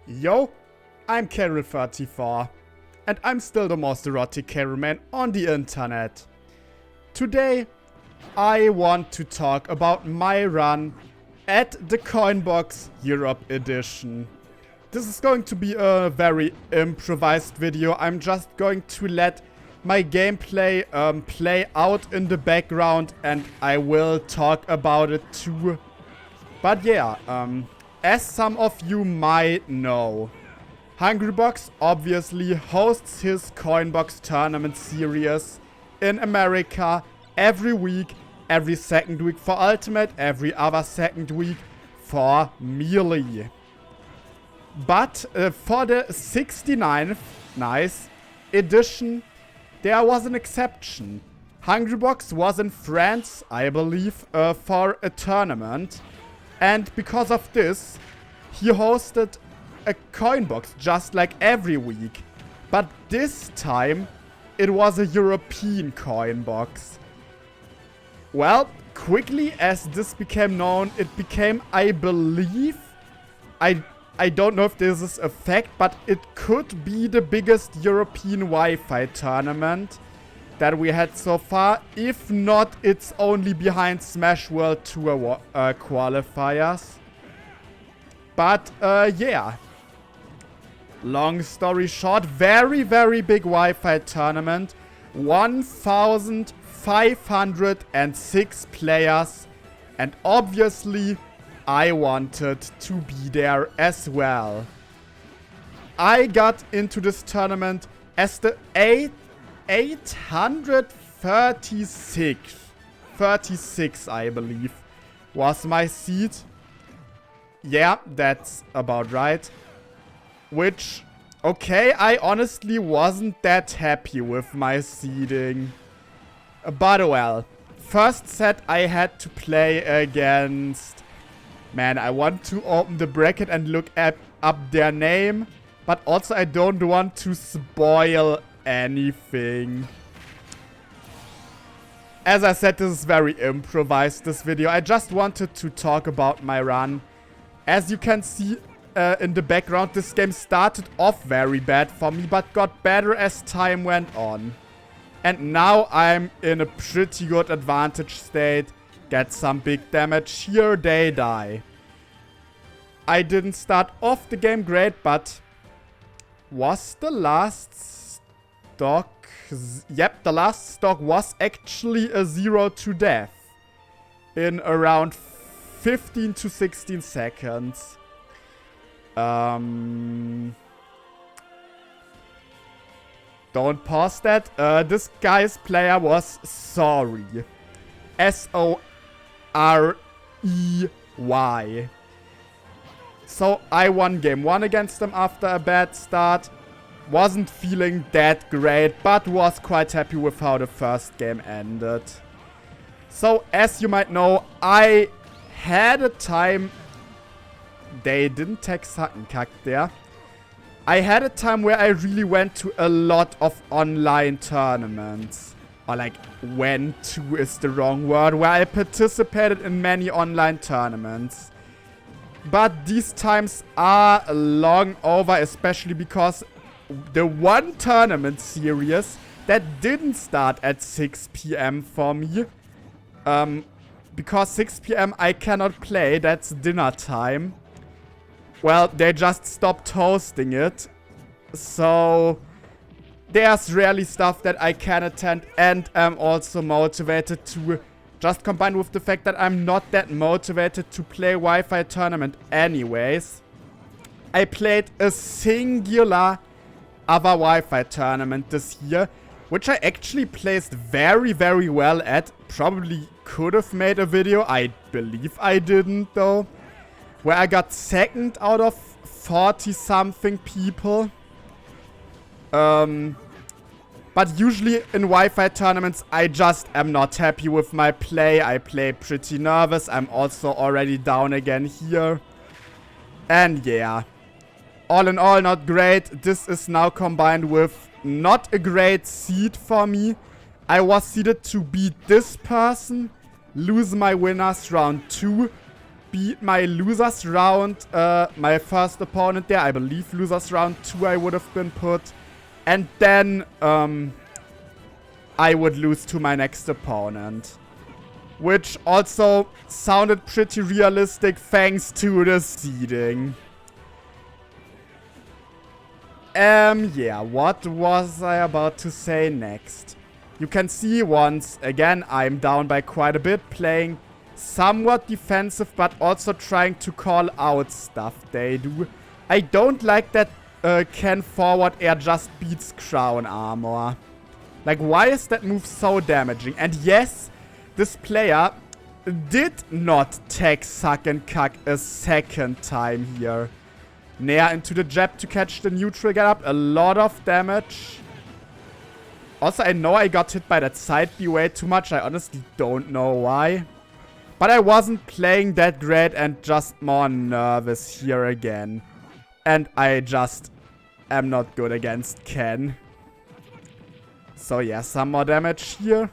Yo, I'm Carol34, and I'm still the most erotic Carol man on the internet. Today, I want to talk about my run at the Coinbox Europe edition. This is going to be a very improvised video. I'm just going to let my gameplay play out in the background, and I will talk about it too. But yeah, as some of you might know, Hungrybox obviously hosts his Coinbox tournament series in America every week, every second week for Ultimate, every other second week for Melee. But for the 69th edition, there was an exception. Hungrybox was in France, I believe, for a tournament. And because of this, he hosted a Coinbox just like every week. But this time, it was a European Coinbox. Well, quickly as this became known, it became, I believe, I don't know if this is a fact, but it could be the biggest European Wi-Fi tournament that we had so far. If not, it's only behind Smash World Tour qualifiers. But yeah. Long story short, very, very big Wi-Fi tournament. 1,506 players. And obviously, I wanted to be there as well. I got into this tournament as the 836, I believe, was my seed. Yeah, that's about right. Which, okay, I honestly wasn't that happy with my seeding. But well, first set I had to play against... Man, I want to open the bracket and look up their name. But also I don't want to spoil anything. As I said, this is very improvised, this video. I just wanted to talk about my run. As you can see in the background, this game started off very bad for me, but got better as time went on. And now I'm in a pretty good advantage state. Get some big damage. Here they die. I didn't start off the game great, but was the last stock... Yep, the last stock was actually a 0 to death in around 15 to 16 seconds. Don't pause that. This guy's player was Sorry. S-O-R-E-Y. So I won game 1 against him after a bad start. Wasn't feeling that great, but was quite happy with how the first game ended. So as you might know, I had a time... They didn't take Sackenkack there. I had a time where I really went to a lot of online tournaments. Or like, went to is the wrong word. Where I participated in many online tournaments. But these times are long over, especially because the one tournament series that didn't start at 6 PM for me. Because 6 PM I cannot play, that's dinner time. Well, they just stopped hosting it. So there's rarely stuff that I can attend, and I'm also motivated to, just combined with the fact that I'm not that motivated to play Wi-Fi tournament anyways. I played a singular other Wi-Fi tournament this year, which I actually placed very, very well at. Probably could have made a video. I believe I didn't though. Where I got second out of 40-something people. But usually in Wi-Fi tournaments, I just am not happy with my play. I play pretty nervous. I'm also already down again here. And yeah. All in all, not great. This is now combined with not a great seed for me. I was seeded to beat this person, lose my winners round 2. beat my losers round, my first opponent there. I believe losers round 2 I would have been put. And then I would lose to my next opponent. Which also sounded pretty realistic thanks to the seeding. Yeah, what was I about to say next? You can see once again I'm down by quite a bit, playing somewhat defensive but also trying to call out stuff they do. I don't like that Ken forward air just beats crown armor. Like, why is that move so damaging? And yes, this player did not tech suck and cuck a second time here. Nair into the jab to catch the neutral get up. A lot of damage. Also, I know I got hit by that side B way too much. I honestly don't know why. But I wasn't playing that great and just more nervous here again. And I just am not good against Ken. So yeah, some more damage here.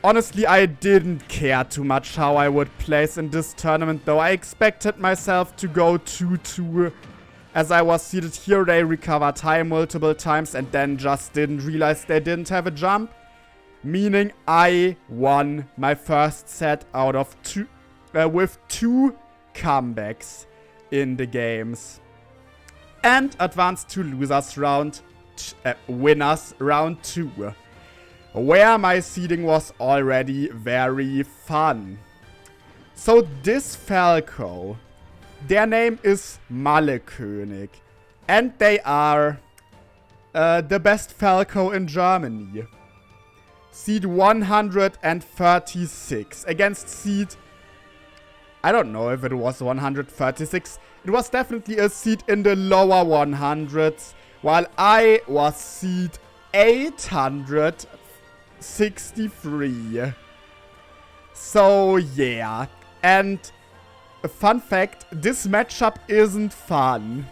Honestly, I didn't care too much how I would place in this tournament, though. I expected myself to go 2-2 as I was seated here. They recovered high multiple times and then just didn't realize they didn't have a jump. Meaning I won my first set out of 2 with 2 comebacks in the games. And advanced to losers round, winners round 2. Where my seeding was already very fun. So this Falco, their name is Mallekönig. And they are the best Falco in Germany. Seed 136 against seed, I don't know if it was 136. It was definitely a seed in the lower 100s. While I was seed 863. So yeah. And a fun fact, this matchup isn't fun.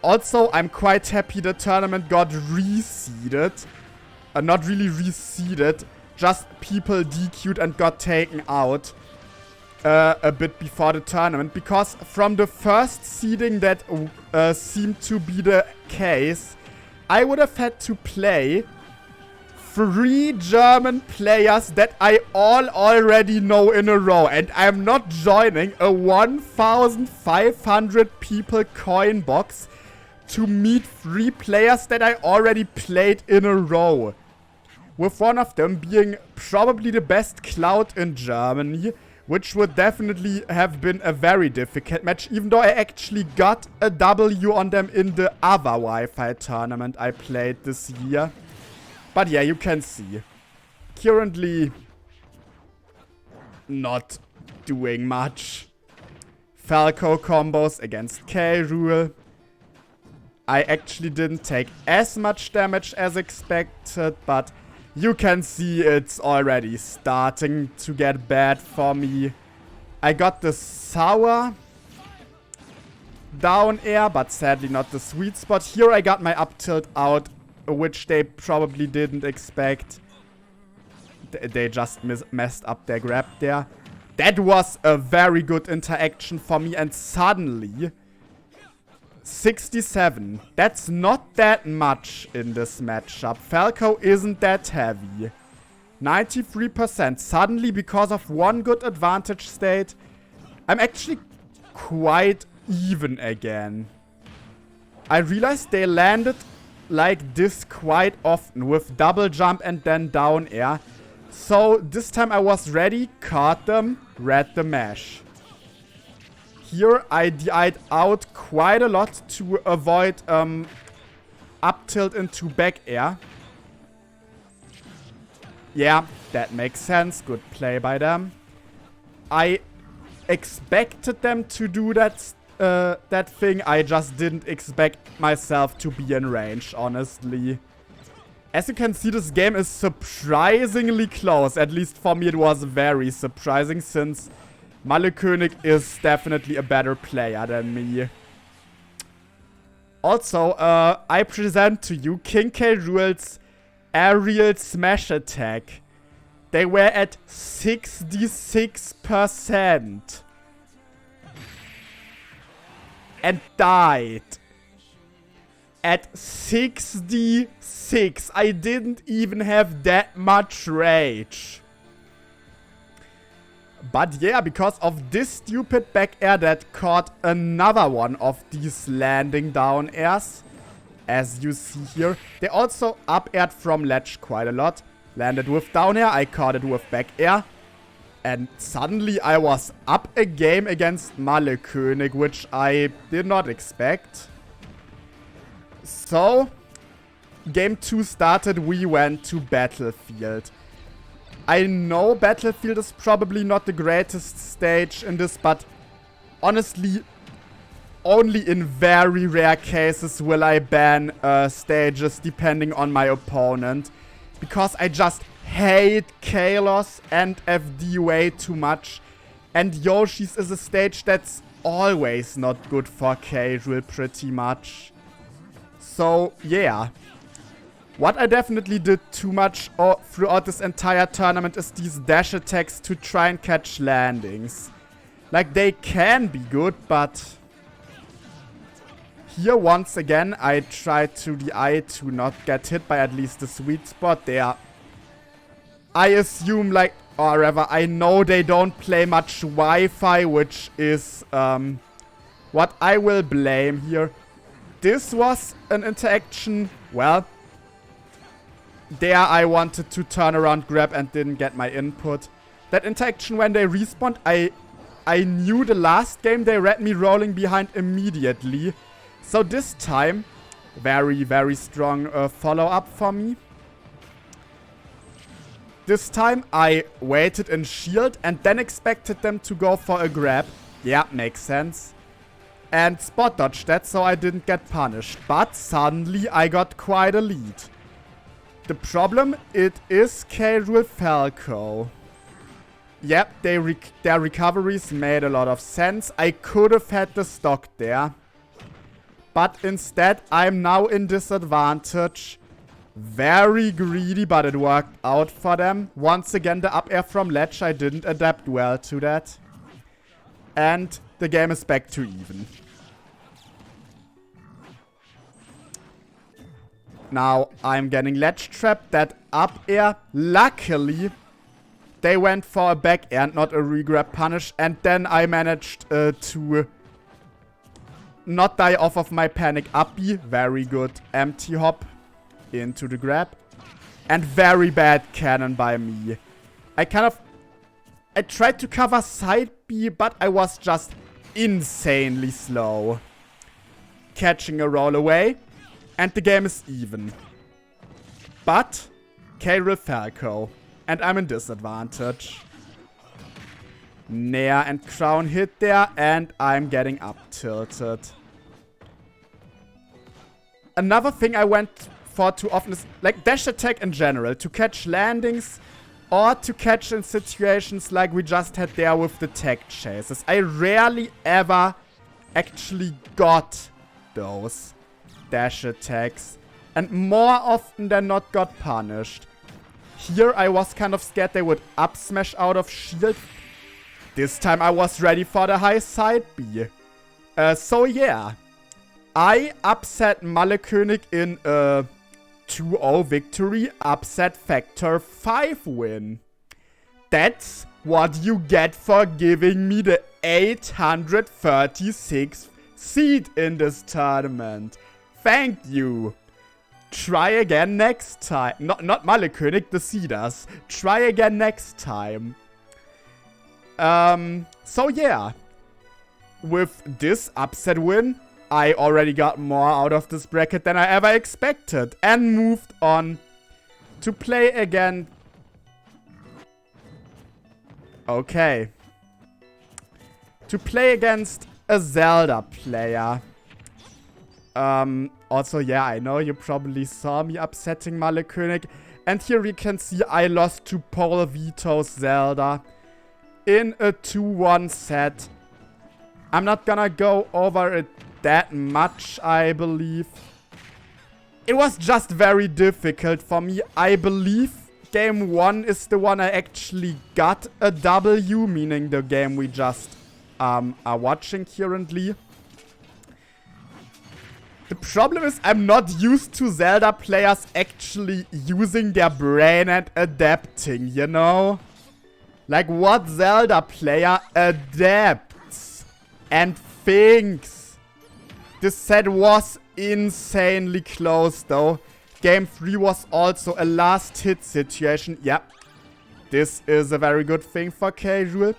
Also, I'm quite happy the tournament got reseeded. Not really reseeded, just people DQ'd and got taken out a bit before the tournament. Because from the first seeding that seemed to be the case, I would have had to play 3 German players that I all already know in a row. And I'm not joining a 1,500 people coin box to meet 3 players that I already played in a row. With one of them being probably the best Cloud in Germany, which would definitely have been a very difficult match, even though I actually got a W on them in the other Wi-Fi tournament I played this year. But yeah, you can see. Currently not doing much. Falco combos against K-Rule. I actually didn't take as much damage as expected, but you can see it's already starting to get bad for me. I got the sour down air, but sadly not the sweet spot. Here I got my up tilt out, which they probably didn't expect. They just messed up their grab there. That was a very good interaction for me, and suddenly 67. That's not that much in this matchup. Falco isn't that heavy. 93%. Suddenly, because of one good advantage state, I'm actually quite even again. I realized they landed like this quite often with double jump and then down air. So this time I was ready, caught them, read the mesh. Here I DI'd out quite a lot to avoid up tilt into back air. Yeah, that makes sense. Good play by them. I expected them to do that thing. I just didn't expect myself to be in range, honestly. As you can see, this game is surprisingly close. At least for me it was very surprising, since Mallekönig is definitely a better player than me. Also, I present to you King K. Rool's aerial smash attack. They were at 66%. and died at 66. I didn't even have that much rage. But yeah, because of this stupid back air that caught another one of these landing down airs. As you see here. They also up aired from ledge quite a lot. Landed with down air, I caught it with back air. And suddenly I was up a game against Malekönig, which I did not expect. So, game 2 started, we went to Battlefield. I know Battlefield is probably not the greatest stage in this, but honestly, only in very rare cases will I ban stages depending on my opponent. Because I just hate Kalos and FD way too much. And Yoshi's is a stage that's always not good for casual pretty much. So, yeah. What I definitely did too much throughout this entire tournament is these dash attacks to try and catch landings. Like, they can be good, but here once again I tried to the eye to not get hit by at least the sweet spot there. I assume, like, or rather, I know they don't play much Wi-Fi, which is what I will blame here. This was an interaction, well, there I wanted to turn around, grab, and didn't get my input. That interaction when they respawned, I knew the last game they read me rolling behind immediately. So this time, very, very strong follow-up for me. This time I waited in shield and then expected them to go for a grab. Yeah, makes sense. And spot dodged that so I didn't get punished. But suddenly I got quite a lead. The problem, it is casual Falco. Yep, their recoveries made a lot of sense. I could have had the stock there. But instead, I'm now in disadvantage. Very greedy, but it worked out for them. Once again, the up air from ledge, I didn't adapt well to that. And the game is back to even. Now, I'm getting ledge trapped. That up air, luckily, they went for a back air and not a regrab punish. And then I managed to not die off of my panic up B. Very good empty hop into the grab. And very bad cannon by me. I tried to cover side B, but I was just insanely slow. Catching a roll away. And the game is even. But K-Rill Falco. And I'm in disadvantage. Nair and Crown hit there. And I'm getting up tilted. Another thing I went for too often is like dash attack in general. To catch landings. Or to catch in situations like we just had there with the tech chases. I rarely ever actually got those dash attacks. And more often than not got punished. Here I was kind of scared they would up smash out of shield. This time I was ready for the high side B. So yeah. I upset Malekönig in a 2-0 victory. Upset factor 5 win. That's what you get for giving me the 836th seed in this tournament. Thank you. Try again next time. Not Malekönig, the Cedars. Try again next time. So yeah. With this upset win, I already got more out of this bracket than I ever expected. And moved on to play again. Okay. To play against a Zelda player. Also, yeah, I know you probably saw me upsetting Malekönig. And here we can see I lost to Paul Vito's Zelda in a 2-1 set. I'm not gonna go over it that much, I believe. It was just very difficult for me. I believe game 1 is the one I actually got a W, meaning the game we just are watching currently. The problem is I'm not used to Zelda players actually using their brain and adapting, you know? Like, what Zelda player adapts and thinks? This set was insanely close, though. Game 3 was also a last hit situation. Yep. This is a very good thing for casual.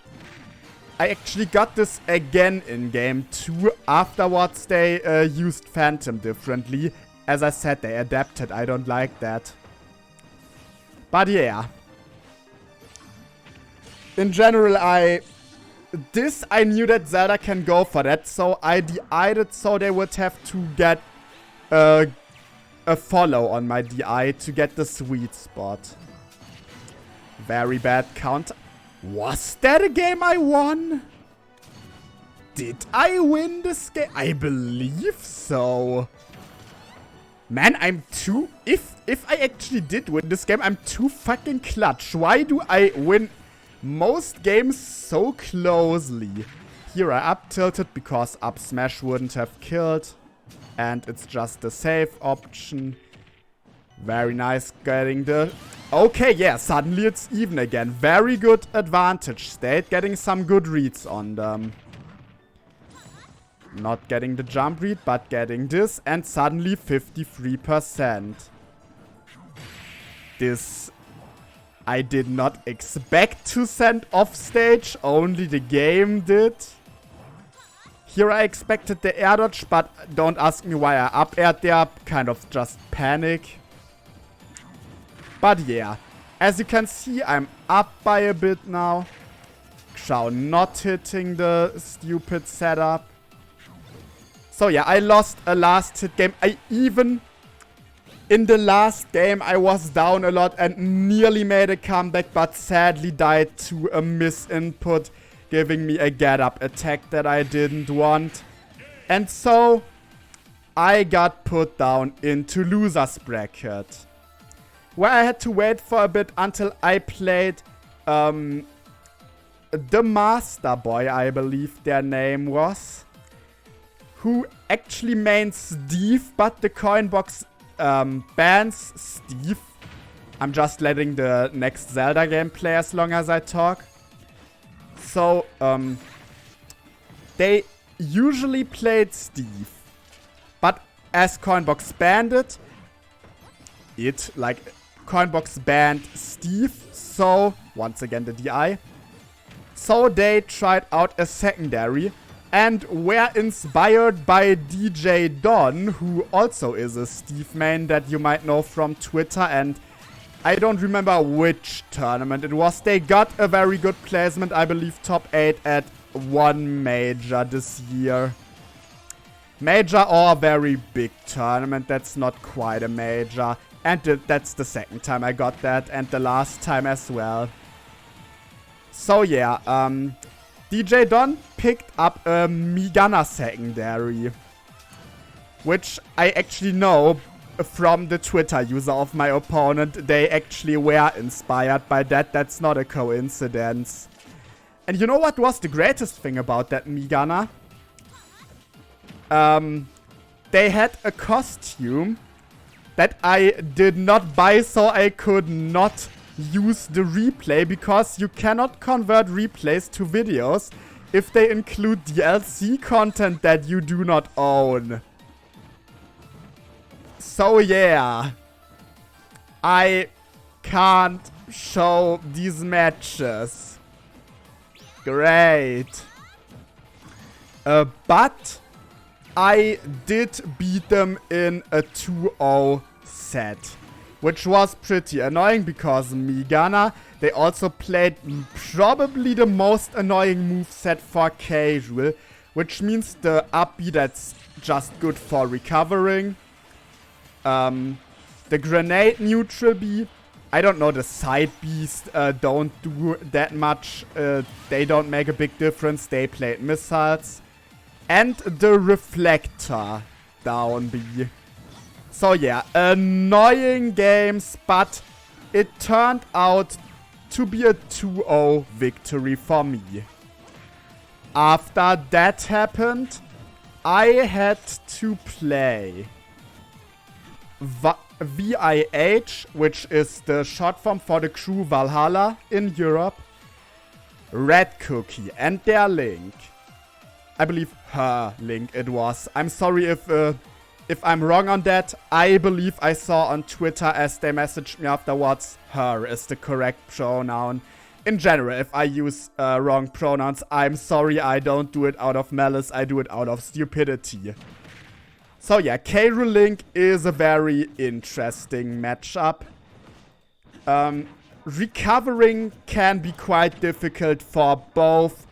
I actually got this again in Game 2. Afterwards, they used Phantom differently. As I said, they adapted. I don't like that. But yeah. In general, I knew that Zelda can go for that. So I DI'd it so they would have to get a follow on my DI to get the sweet spot. Very bad counter. Was that a game I won? Did I win this game? I believe so. Man, I'm too... If I actually did win this game, I'm too fucking clutch. Why do I win most games so closely? Here I up tilted because up smash wouldn't have killed. And it's just the safe option. Very nice getting the... Okay, yeah, suddenly it's even again. Very good advantage state. Getting some good reads on them. Not getting the jump read, but getting this. And suddenly 53%. This... I did not expect to send off stage. Only the game did. Here I expected the air dodge, but don't ask me why I up aired there. Kind of just panic. But yeah, as you can see, I'm up by a bit now. Xiao not hitting the stupid setup. So yeah, I lost a last hit game. In the last game, I was down a lot and nearly made a comeback, but sadly died to a misinput, giving me a get-up attack that I didn't want. And so, I got put down into loser's bracket. Where I had to wait for a bit until I played the Master Boy, I believe their name was. Who actually mains Steve, but the coin box bans Steve. I'm just letting the next Zelda game play as long as I talk. So, they usually played Steve. But as Coinbox banned it, Coinbox banned Steve, so, once again the DI. So they tried out a secondary, and were inspired by DJ Don, who also is a Steve main that you might know from Twitter, and I don't remember which tournament it was. They got a very good placement, I believe top 8 at one major this year. Major or very big tournament, that's not quite a major. And that's the second time I got that, and the last time as well. So yeah, DJ Don picked up a Migana secondary. Which I actually know from the Twitter user of my opponent. They actually were inspired by that. That's not a coincidence. And you know what was the greatest thing about that Migana? They had a costume that I did not buy, so I could not use the replay, because you cannot convert replays to videos if they include DLC content that you do not own. So yeah, I can't show these matches. Great. But I did beat them in a 2-0 set, which was pretty annoying because Migana, they also played probably the most annoying moveset for casual, which means the up B that's just good for recovering. The grenade neutral B, I don't know, the side Bs don't do that much. They don't make a big difference. They played missiles. And the reflector down B. So yeah, annoying games, but it turned out to be a 2-0 victory for me. After that happened, I had to play VIH, which is the short form for the crew Valhalla in Europe, Red Cookie, and their link. I believe her link it was. I'm sorry if I'm wrong on that. I believe I saw on Twitter as they messaged me afterwards, her is the correct pronoun. In general, if I use wrong pronouns, I'm sorry. I don't do it out of malice. I do it out of stupidity. So yeah, K. Rool Link is a very interesting matchup. Recovering can be quite difficult for both,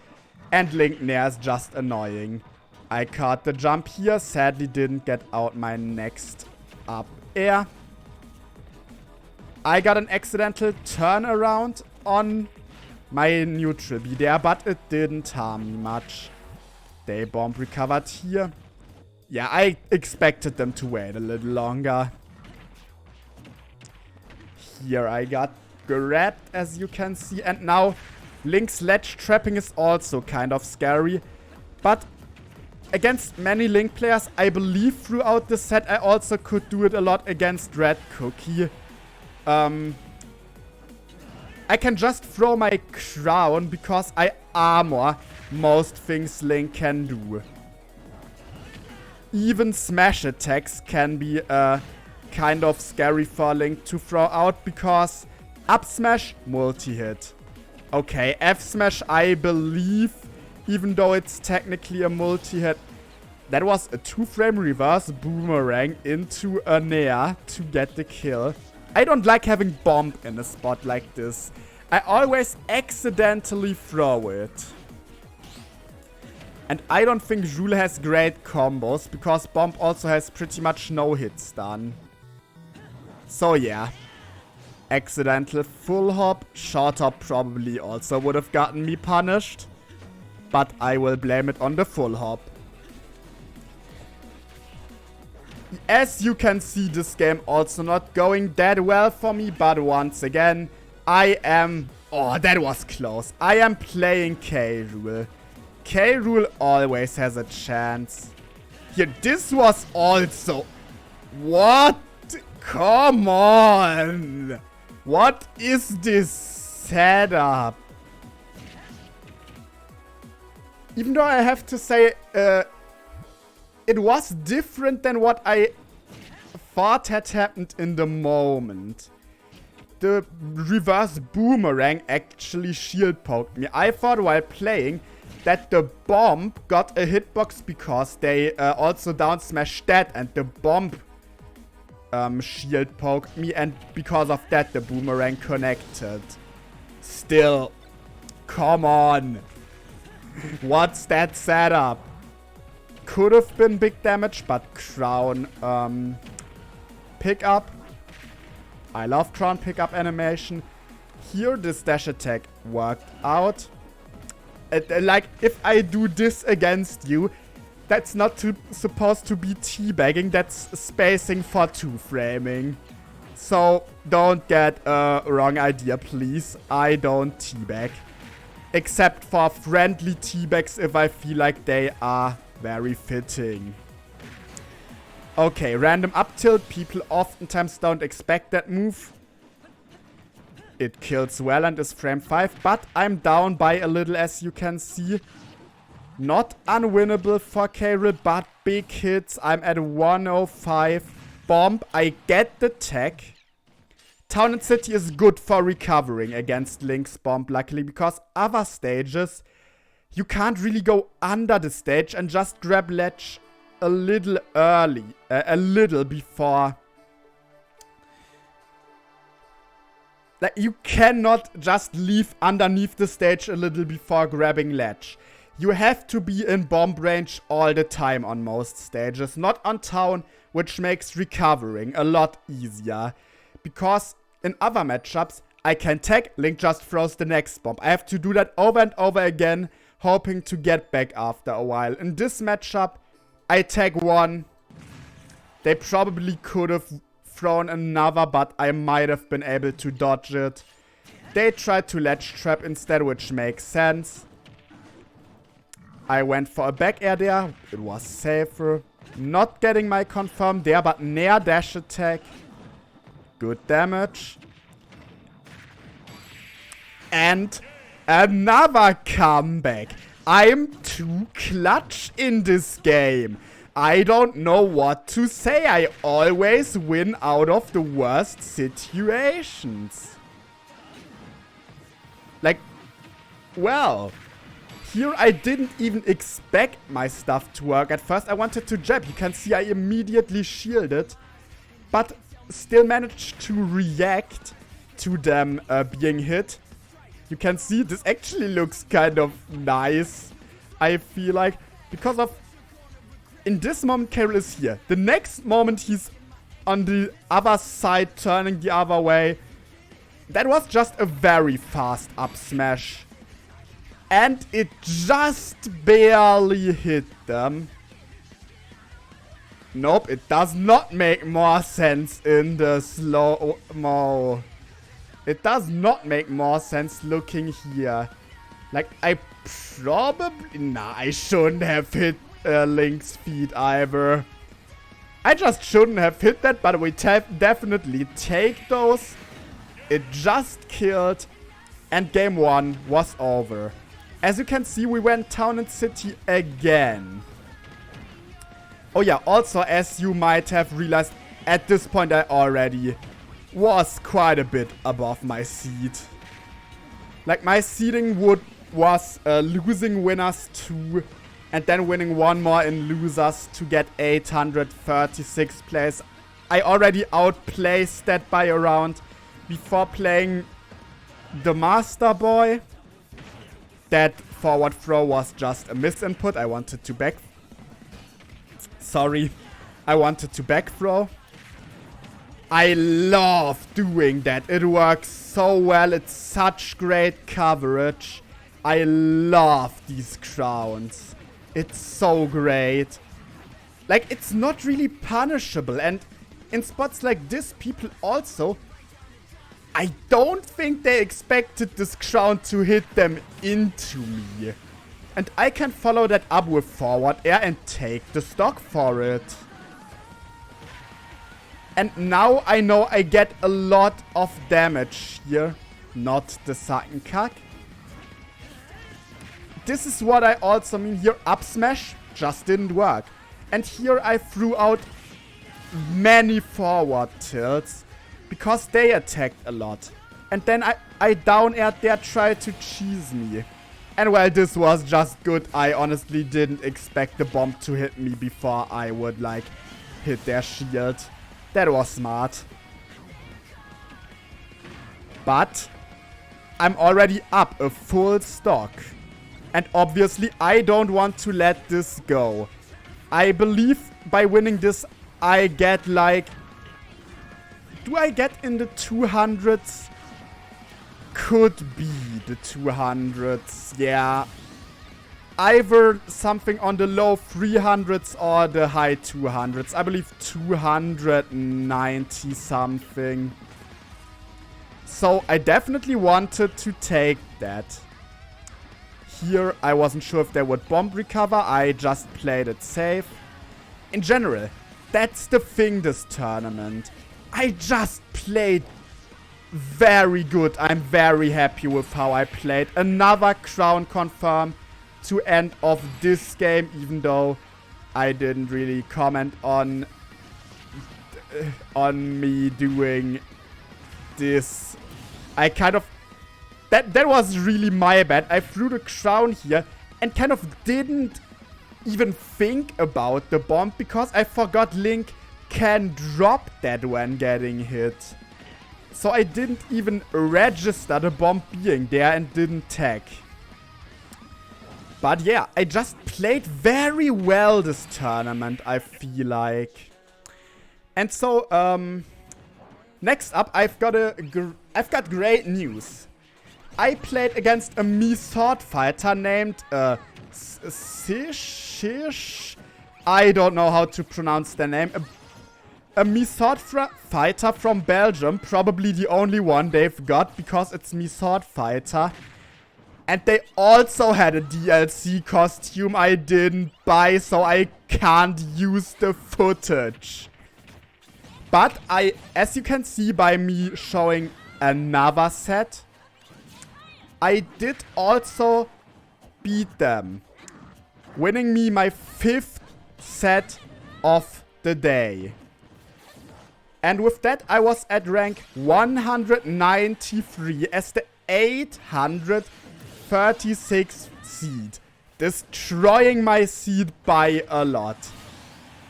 and Link Nair is just annoying. I caught the jump here, sadly didn't get out my next up air. I got an accidental turnaround on my neutral B there, but it didn't harm me much. They bomb recovered here. Yeah, I expected them to wait a little longer. Here I got grabbed, as you can see. And now Link's ledge trapping is also kind of scary. But against many Link players, I believe throughout the set, I also could do it a lot against Red Cookie. I can just throw my crown because I armor most things Link can do. Even smash attacks can be kind of scary for Link to throw out because up smash, multi-hit. Okay, F smash, I believe, even though it's technically a multi-hit, that was a 2-frame reverse boomerang into a Nair to get the kill. I don't like having bomb in a spot like this. I always accidentally throw it. And I don't think Rool has great combos, because bomb also has pretty much no hit stun. So yeah. Accidental full hop. Short hop probably also would have gotten me punished. But I will blame it on the full hop. As you can see, this game also not going that well for me. But once again, I am... Oh, that was close. I am playing K. Rool. K. Rool always has a chance. Here, this was also... What? Come on! What is this setup? Even though I have to say... it was different than what I thought had happened in the moment. The reverse boomerang actually shield poked me. I thought while playing that the bomb got a hitbox because they also down smashed that, and the bomb shield poked me, and because of that the boomerang connected. Still, come on. What's that setup? Could have been big damage, but crown pick up. I love crown pick up animation. Here this dash attack worked out. Like, if I do this against you, that's not supposed to be teabagging. That's spacing for 2-framing. So don't get a wrong idea, please. I don't teabag. Except for friendly teabags if I feel like they are very fitting. Okay, random up tilt. People oftentimes don't expect that move. It kills well and is frame 5, but I'm down by a little, as you can see. Not unwinnable for K. Rool, but big hits. I'm at 105. Bomb, I get the tech. Town and City is good for recovering against Link's bomb, luckily, because other stages, you can't really go under the stage and just grab ledge a little early, a little before. Like, you cannot just leave underneath the stage a little before grabbing ledge. You have to be in bomb range all the time on most stages, not on town, which makes recovering a lot easier. Because in other matchups, I can tag, Link just throws the next bomb. I have to do that over and over again, hoping to get back after a while. In this matchup, I tag one. They probably could have thrown another, but I might have been able to dodge it. They tried to ledge trap instead, which makes sense. I went for a back air there. It was safer. Not getting my confirm there, but near dash attack. Good damage. And another comeback. I'm too clutch in this game. I don't know what to say. I always win out of the worst situations. Like, well, here I didn't even expect my stuff to work. At first I wanted to jab. You can see I immediately shielded, but still managed to react to them being hit. You can see this actually looks kind of nice, I feel like, because of... In this moment, Carol is here. The next moment, he's on the other side, turning the other way. That was just a very fast up smash. And it just barely hit them. Nope, it does not make more sense in the slow-mo. It does not make more sense looking here. Like, I probably... Nah, I shouldn't have hit Link's feet either. I just shouldn't have hit that, but we definitely take those. It just killed, and game 1 was over. As you can see, we went town and city again. Oh yeah, also as you might have realized, at this point I already was quite a bit above my seed. Like, my seeding was losing winners 2 and then winning 1 more in losers to get 836 plays. I already outplaced that by a round before playing the Master Boy. That forward throw was just a misinput. I wanted to back... Sorry. I wanted to back throw. I love doing that. It works so well. It's such great coverage. I love these crowns. It's so great. Like, it's not really punishable. And in spots like this, people also... I don't think they expected this crown to hit them into me. And I can follow that up with forward air and take the stock for it. And now I know I get a lot of damage here. Not the second cuck. This is what I also mean here. Up smash just didn't work. And here I threw out many forward tilts because they attacked a lot. And then I down aired there, tried to cheese me. And well, this was just good. I honestly didn't expect the bomb to hit me before I would like hit their shield. That was smart. But I'm already up a full stock. And obviously I don't want to let this go. I believe by winning this I get like... Do I get in the 200s? Could be the 200s, yeah. Either something on the low 300s or the high 200s. I believe 290 something. So I definitely wanted to take that. Here I wasn't sure if they would bomb recover. I just played it safe. In general, that's the thing this tournament. I just played very good. I'm very happy with how I played. Another crown confirm to end of this game, even though I didn't really comment on me doing this. I kind of... That was really my bad. I threw the crown here and kind of didn't even think about the bomb because I forgot Link can drop that when getting hit. So I didn't even register the bomb being there and didn't tag. But yeah, I just played very well this tournament, I feel like. And so, next up, I've got great news. I played against a Mii sword fighter named Sish. I don't know how to pronounce the name. A Mii sword fighter from Belgium, probably the only one they've got because it's Mii sword fighter. And they also had a DLC costume I didn't buy, so I can't use the footage. But as you can see by me showing another set, I did also beat them, winning me my 5th set of the day. And with that, I was at rank 193 as the 836th seed, destroying my seed by a lot.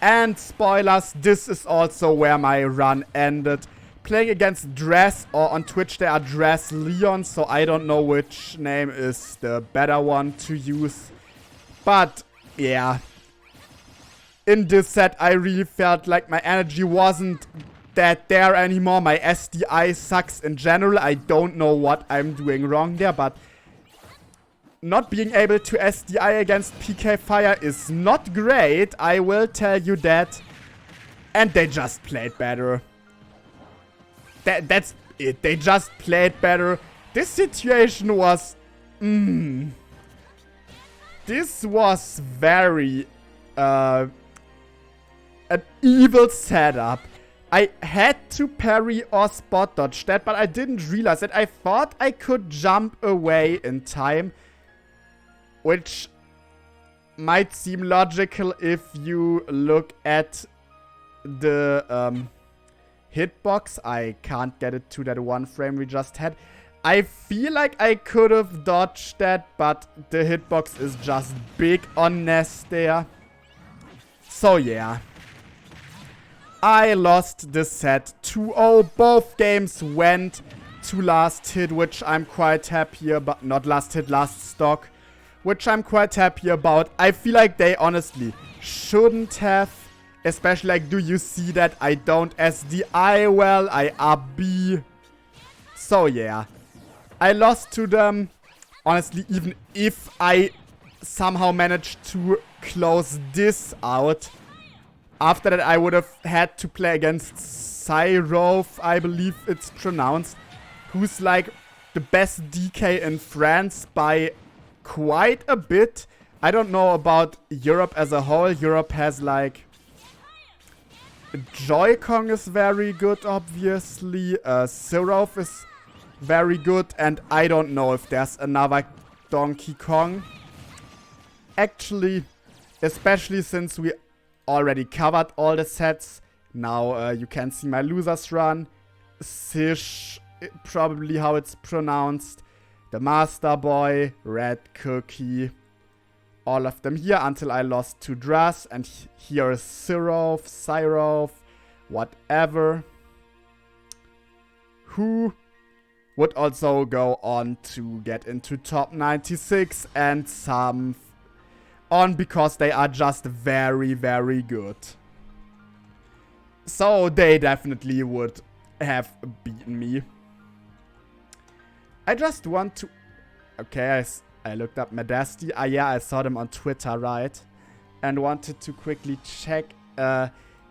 And spoilers, this is also where my run ended. Playing against Dress, or on Twitch there are Dress Leon, so I don't know which name is the better one to use. But yeah, in this set I really felt like my energy wasn't that there anymore. My SDI sucks in general. I don't know what I'm doing wrong there, but not being able to SDI against PK Fire is not great, I will tell you that. And they just played better. That's it. They just played better. This situation was... This was very... an evil setup. I had to parry or spot dodge that, but I didn't realize it. I thought I could jump away in time, which might seem logical if you look at the hitbox. I can't get it to that one frame we just had. I feel like I could have dodged that, but the hitbox is just big on Ness there. So yeah. I lost the set 2-0. Both games went to last hit, which I'm quite happy about. Not last hit, last stock. Which I'm quite happy about. I feel like they honestly shouldn't have. Especially like, do you see that I don't SDI well? I RB. So yeah. I lost to them. Honestly, even if I somehow managed to close this out, after that I would have had to play against Cyrov, I believe it's pronounced, who's like the best DK in France by quite a bit. I don't know about Europe as a whole. Europe has like... Joy-Con is very good, obviously. Cyrov is very good. And I don't know if there's another Donkey Kong. Actually, especially since we already covered all the sets. Now you can see my losers run. Sish, probably how it's pronounced. The Master Boy, Red Cookie. All of them here until I lost to Dras. And here is Cyrov, whatever. Who would also go on to get into top 96 and some on because they are just very, very good. So they definitely would have beaten me. I just want to... Okay, I looked up Medasti. Yeah, I saw them on Twitter, right? And wanted to quickly check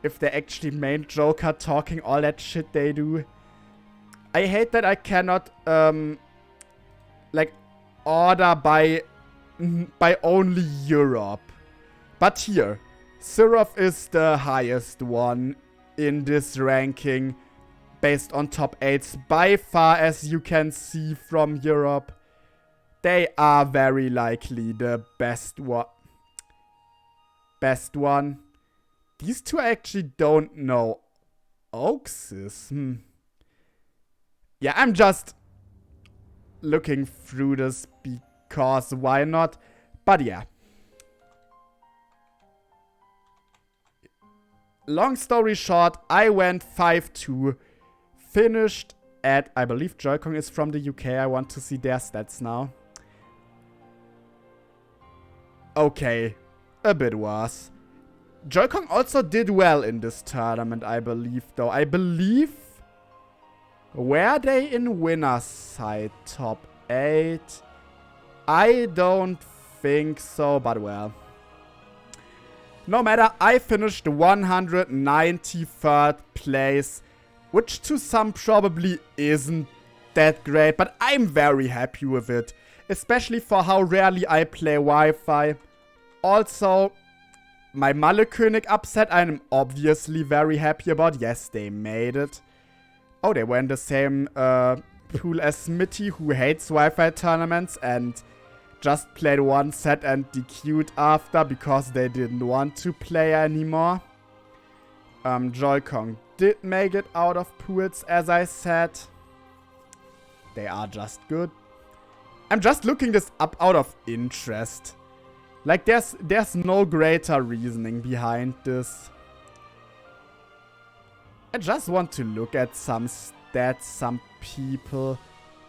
if they actually made Joker talking all that shit they do. I hate that I cannot, like, order by only Europe. But here, Cyrov is the highest one in this ranking based on top 8s by far, as you can see from Europe. They are very likely the best one. These two I actually don't know. Oakses? Yeah, I'm just looking through this because why not? But yeah. Long story short, I went 5-2. Finished at, I believe Joy-Con is from the UK. I want to see their stats now. Okay, a bit worse. Joy-Con also did well in this tournament, I believe, though. I believe... Were they in winner's side top 8? I don't think so, but well. No matter, I finished 193rd place, which to some probably isn't that great, but I'm very happy with it. especially for how rarely I play Wi-Fi. Also, my Malle-König upset I'm obviously very happy about. Yes, they made it. Oh, they were in the same pool as Smitty, who hates Wi-Fi tournaments and just played one set and DQ'd after because they didn't want to play anymore. Joy-Con did make it out of pools, as I said. They are just good. I'm just looking this up out of interest. Like, there's no greater reasoning behind this. I just want to look at some stats, some people.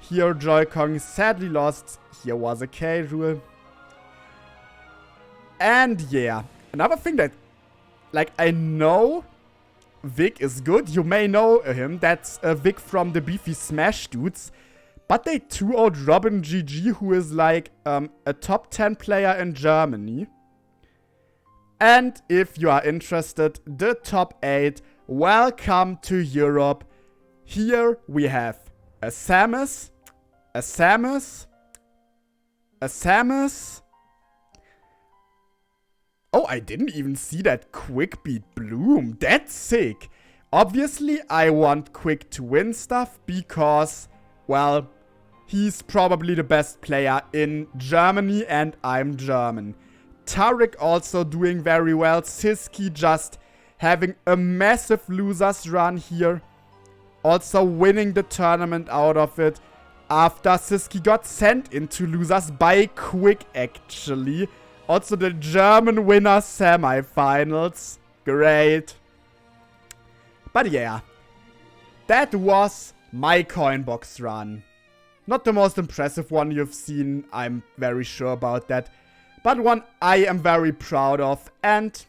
Here, Joy-Con sadly lost. Here was a K rule. And yeah, another thing that, like, I know Vic is good. You may know him. That's Vic from the Beefy Smash Dudes. But they 2-0'd Robin GG, who is like a top 10 player in Germany. And if you are interested, the top 8, welcome to Europe. Here we have a Samus, a Samus, a Samus. Oh, I didn't even see that Quick beat Bloom. That's sick. Obviously, I want Quick to win stuff because, well, he's probably the best player in Germany and I'm German. Tarek also doing very well. Siski just having a massive losers run here. Also winning the tournament out of it. After Siski got sent into losers by Quick actually. Also the German winner semifinals. Great. But yeah. That was my Coinbox run. Not the most impressive one you've seen, I'm very sure about that. But one I am very proud of, and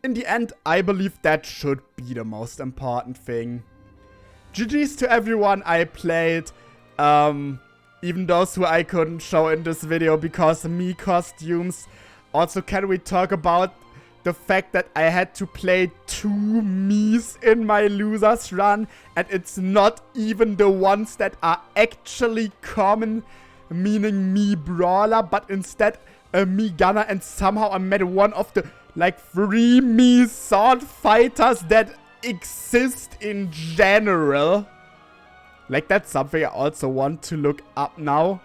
in the end, I believe that should be the most important thing. GG's to everyone I played, even those who I couldn't show in this video because me costumes. Also, can we talk about the fact that I had to play 2 Miis in my losers run, and it's not even the ones that are actually common, meaning me brawler, but instead a me gunner, and somehow I met one of the like 3 me sword fighters that exist in general. Like, that's something I also want to look up now.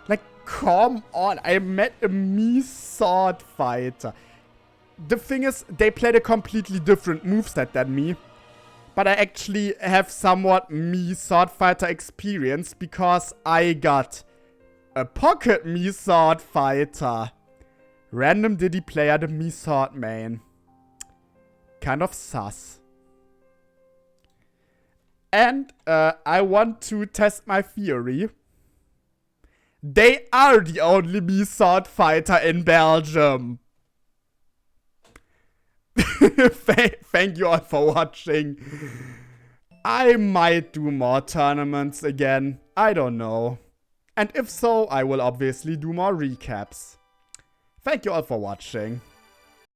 Like, come on, I met a me sword fighter. The thing is, they played a completely different moveset than me. But I actually have somewhat me sword fighter experience because I got a pocket me sword fighter. Random Diddy player, the me sword main. Kind of sus. And I want to test my theory. They are the only me sword fighter in Belgium. Thank you all for watching. I might do more tournaments again. I don't know. And if so, I will obviously do more recaps. Thank you all for watching.